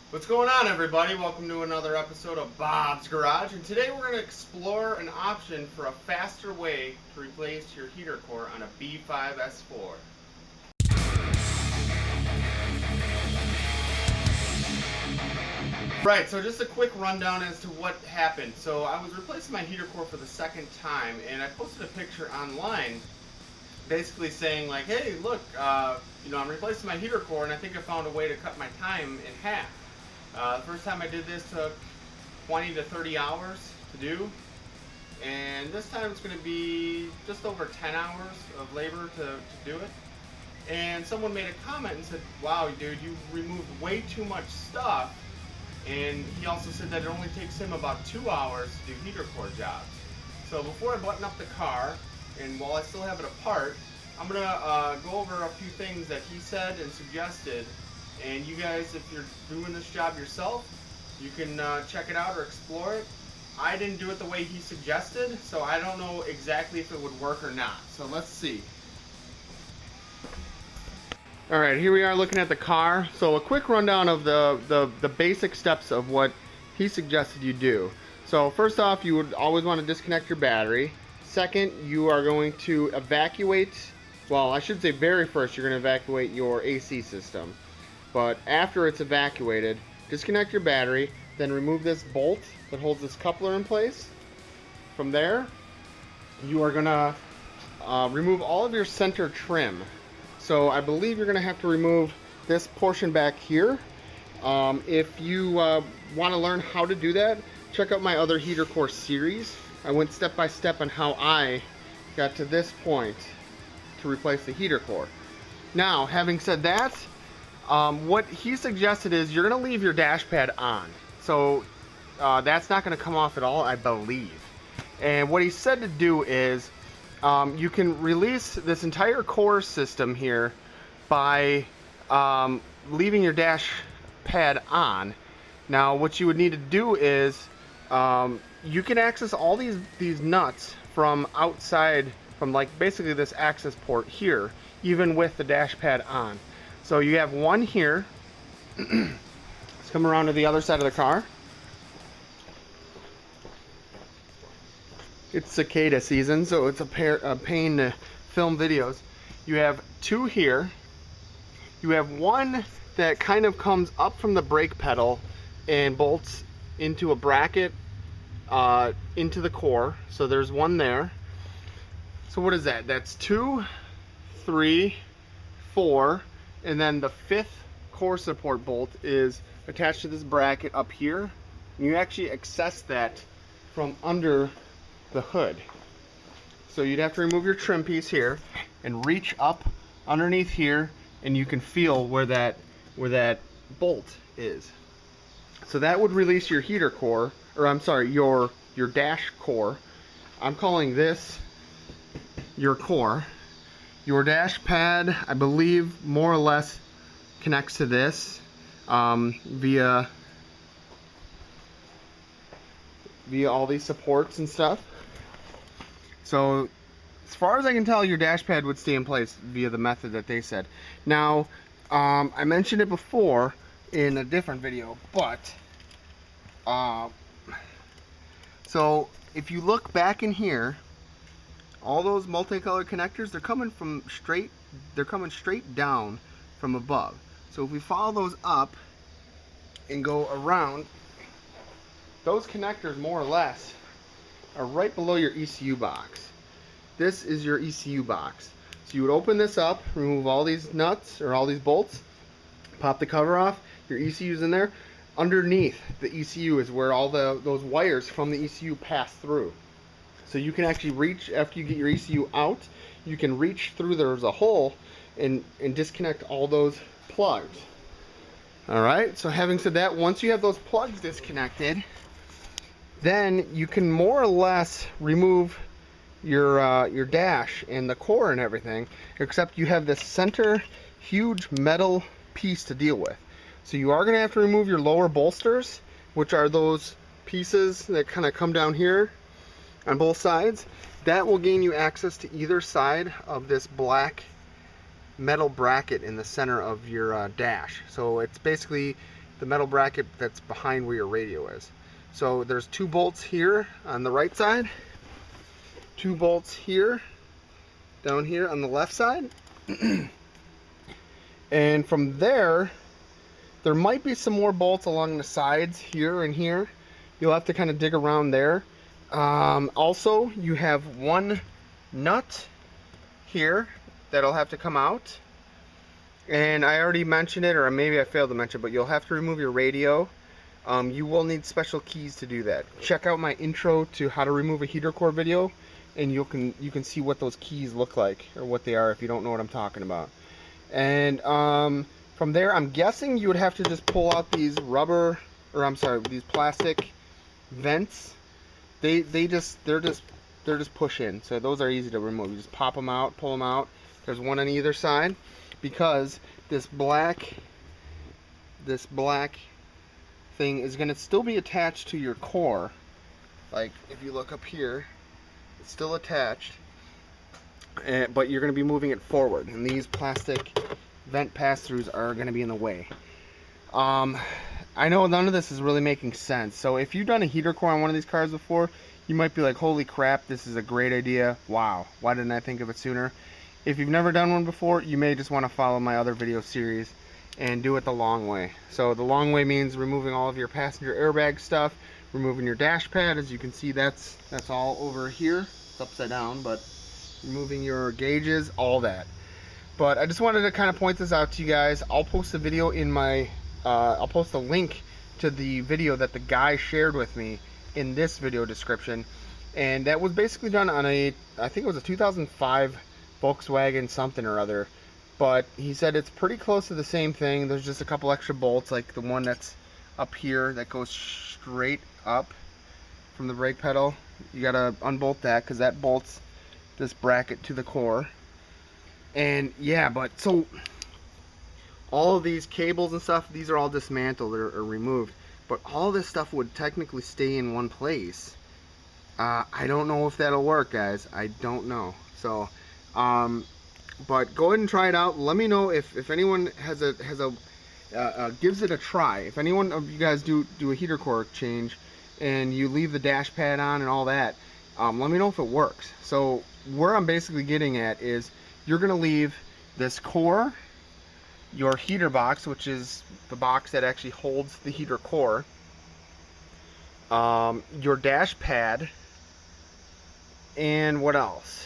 What's going on, everybody? Welcome to another episode of Bob's Garage, and today we're going to explore an option for a faster way to replace your heater core on a B5 S4. Right, so just a quick rundown as to what happened. So I was replacing my heater core for the second time, and I posted a picture online basically saying like, hey, look, I'm replacing my heater core, and I think I found a way to cut my time in half. The first time I did this took 20 to 30 hours to do, and this time it's going to be just over 10 hours of labor to do it. And someone made a comment and said, wow, dude, you removed way too much stuff. And he also said that it only takes him about 2 hours to do heater core jobs. So before I button up the car, and while I still have it apart, I'm going to go over a few things that he said and suggested. And you guys, if you're doing this job yourself, you can check it out or explore it. I didn't do it the way he suggested, so I don't know exactly if it would work or not. So let's see. Alright, here we are looking at the car. So a quick rundown of the basic steps of what he suggested you do. So first off, you would always want to disconnect your battery. Second, you are going to evacuate, well, I should say very first, you're going to evacuate your AC system. But after it's evacuated, disconnect your battery, then remove this bolt that holds this coupler in place. From there, you are going to remove all of your center trim. So I believe you're going to have to remove this portion back here. If you want to learn how to do that, check out my other heater core series. I went step by step on how I got to this point to replace the heater core. Now, having said that, what he suggested is you're going to leave your dash pad on. So that's not going to come off at all, I believe. And what he said to do is you can release this entire core system here by leaving your dash pad on. Now what you would need to do is you can access all these nuts from outside, from like basically this access port here, even with the dash pad on. So you have one here. Let's come around to the other side of the car. It's cicada season, so it's a pain to film videos. You have two here. You have one that kind of comes up from the brake pedal and bolts into a bracket into the core. So there's one there. So what is that? That's 2, 3, 4. And then the fifth core support bolt is attached to this bracket up here. And you actually access that from under the hood. So you'd have to remove your trim piece here and reach up underneath here, and you can feel where that bolt is. So that would release your heater core, or I'm sorry, your dash core. I'm calling this your core. Your dash pad, I believe, more or less connects to this via all these supports and stuff. So as far as I can tell, your dash pad would stay in place via the method that they said. Now, I mentioned it before in a different video, but so if you look back in here, all those multicolored connectors, they're coming straight down from above. So if we follow those up and go around, those connectors more or less are right below your ECU box. This is your ECU box. So you would open this up, remove all these nuts or all these bolts, pop the cover off, your ECU's in there. Underneath the ECU is where all those wires from the ECU pass through. So you can actually reach, after you get your ECU out, you can reach through, there's a hole, and disconnect all those plugs. Alright, so having said that, once you have those plugs disconnected, then you can more or less remove your dash and the core and everything, except you have this center huge metal piece to deal with. So you are going to have to remove your lower bolsters, which are those pieces that kind of come down here on both sides. That will gain you access to either side of this black metal bracket in the center of your dash. So it's basically the metal bracket that's behind where your radio is. So there's 2 bolts here on the right side, 2 bolts here, down here on the left side. And from there might be some more bolts along the sides here and here. You'll have to kind of dig around there. Also, you have 1 nut here that'll have to come out. And I already mentioned it, or maybe I failed to mention, but you'll have to remove your radio. You will need special keys to do that. Check out my intro to how to remove a heater core video, and you can see what those keys look like, or what they are if you don't know what I'm talking about. And from there, I'm guessing you would have to just pull out these these plastic vents. They're just push in, so those are easy to remove. You just pop them out, pull them out. There's 1 on either side, because this black thing is going to still be attached to your core. Like if you look up here, it's still attached, but you're going to be moving it forward, and these plastic vent pass-throughs are going to be in the way. I know none of this is really making sense, so if you've done a heater core on one of these cars before, you might be like, holy crap, this is a great idea. Wow, why didn't I think of it sooner? If you've never done one before, you may just want to follow my other video series and do it the long way. So the long way means removing all of your passenger airbag stuff, removing your dash pad. As you can see, that's all over here. It's upside down, but removing your gauges, all that. But I just wanted to kind of point this out to you guys. I'll post a video in my I'll post a link to the video that the guy shared with me in this video description, and that was basically done on I think it was a 2005 Volkswagen something or other, but he said it's pretty close to the same thing. There's just a couple extra bolts, like the one that's up here that goes straight up from the brake pedal. You gotta unbolt that because that bolts this bracket to the core. And yeah, but so all of these cables and stuff, these are all dismantled or removed, but all this stuff would technically stay in one place. I don't know if that'll work, guys. I don't know. So but go ahead and try it out. Let me know if anyone gives it a try. If anyone of you guys do a heater core change and you leave the dash pad on and all that, let me know if it works. So where I'm basically getting at is you're gonna leave this core, your heater box, which is the box that actually holds the heater core, your dash pad, and what else?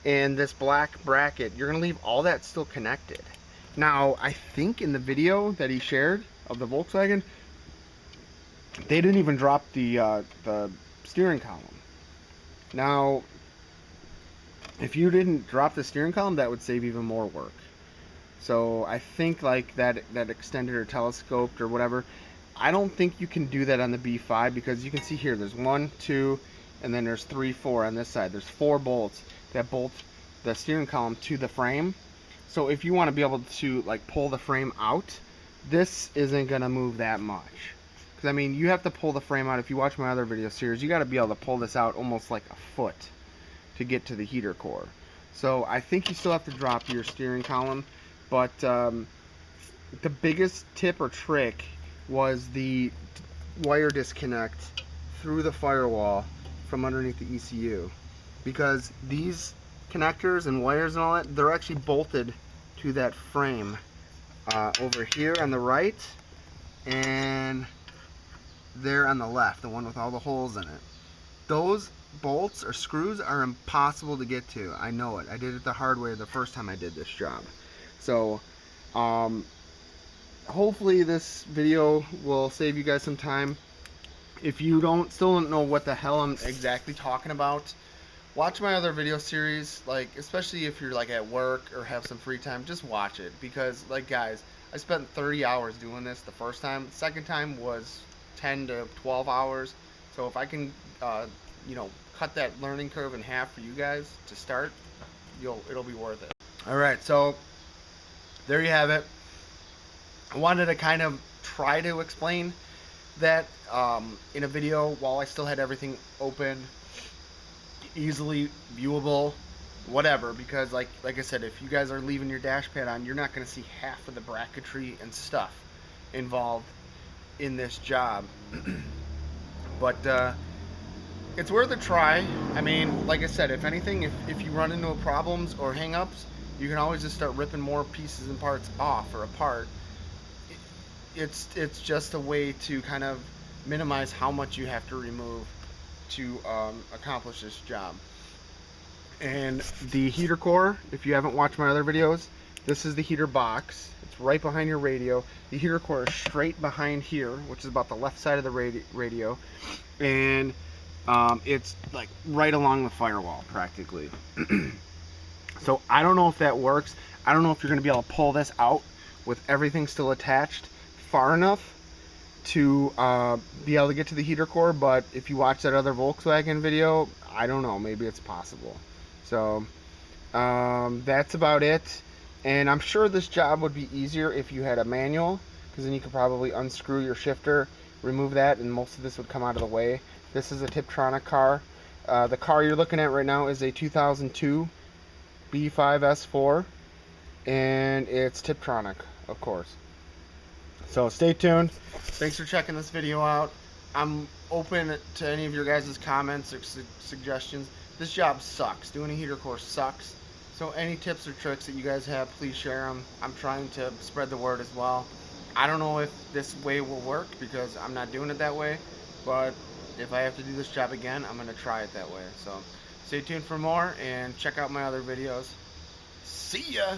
And this black bracket. You're gonna leave all that still connected. Now, I think in the video that he shared of the Volkswagen, they didn't even drop the steering column. Now, if you didn't drop the steering column, that would save even more work. So I think like that extended or telescoped or whatever, I don't think you can do that on the B5, because you can see here there's 1, 2, and then there's 3, 4 on this side. There's 4 bolts that bolt the steering column to the frame. So if you want to be able to like pull the frame out, this isn't gonna move that much. Because I mean, you have to pull the frame out. If you watch my other video series, you got to be able to pull this out almost like a foot to get to the heater core. So I think you still have to drop your steering column. But the biggest tip or trick was the wire disconnect through the firewall from underneath the ECU, because these connectors and wires and all that, they're actually bolted to that frame over here on the right and there on the left, the one with all the holes in it. Those bolts or screws are impossible to get to. I know it. I did it the hard way the first time I did this job. So hopefully this video will save you guys some time. If you still don't know what the hell I'm exactly talking about, watch my other video series, like especially if you're like at work or have some free time, just watch it, because like guys, I spent 30 hours doing this the first time. The second time was 10 to 12 hours. So if I can you know, cut that learning curve in half for you guys to start, it'll be worth it. Alright, so there you have it. I wanted to kind of try to explain that in a video while I still had everything open, easily viewable, whatever, because like I said, if you guys are leaving your dash pad on, you're not going to see half of the bracketry and stuff involved in this job. But it's worth a try. I mean, like I said, if anything, if you run into problems or hang-ups, you can always just start ripping more pieces and parts off or apart. It's just a way to kind of minimize how much you have to remove to accomplish this job. And the heater core, if you haven't watched my other videos, this is the heater box. It's right behind your radio. The heater core is straight behind here, which is about the left side of the radio. And it's like right along the firewall practically. So I don't know if that works. I don't know if you're going to be able to pull this out with everything still attached far enough to be able to get to the heater core, but if you watch that other Volkswagen video, I don't know, maybe it's possible. So that's about it. And I'm sure this job would be easier if you had a manual, because then you could probably unscrew your shifter, remove that, and most of this would come out of the way. This is a Tiptronic car. The car you're looking at right now is a 2002 B5 S4, and it's Tiptronic, of course. So stay tuned. Thanks for checking this video out. I'm open to any of your guys' comments or suggestions. This job sucks. Doing a heater core sucks. So any tips or tricks that you guys have, please share them. I'm trying to spread the word as well. I don't know if this way will work because I'm not doing it that way, but if I have to do this job again, I'm going to try it that way. So stay tuned for more and check out my other videos. See ya!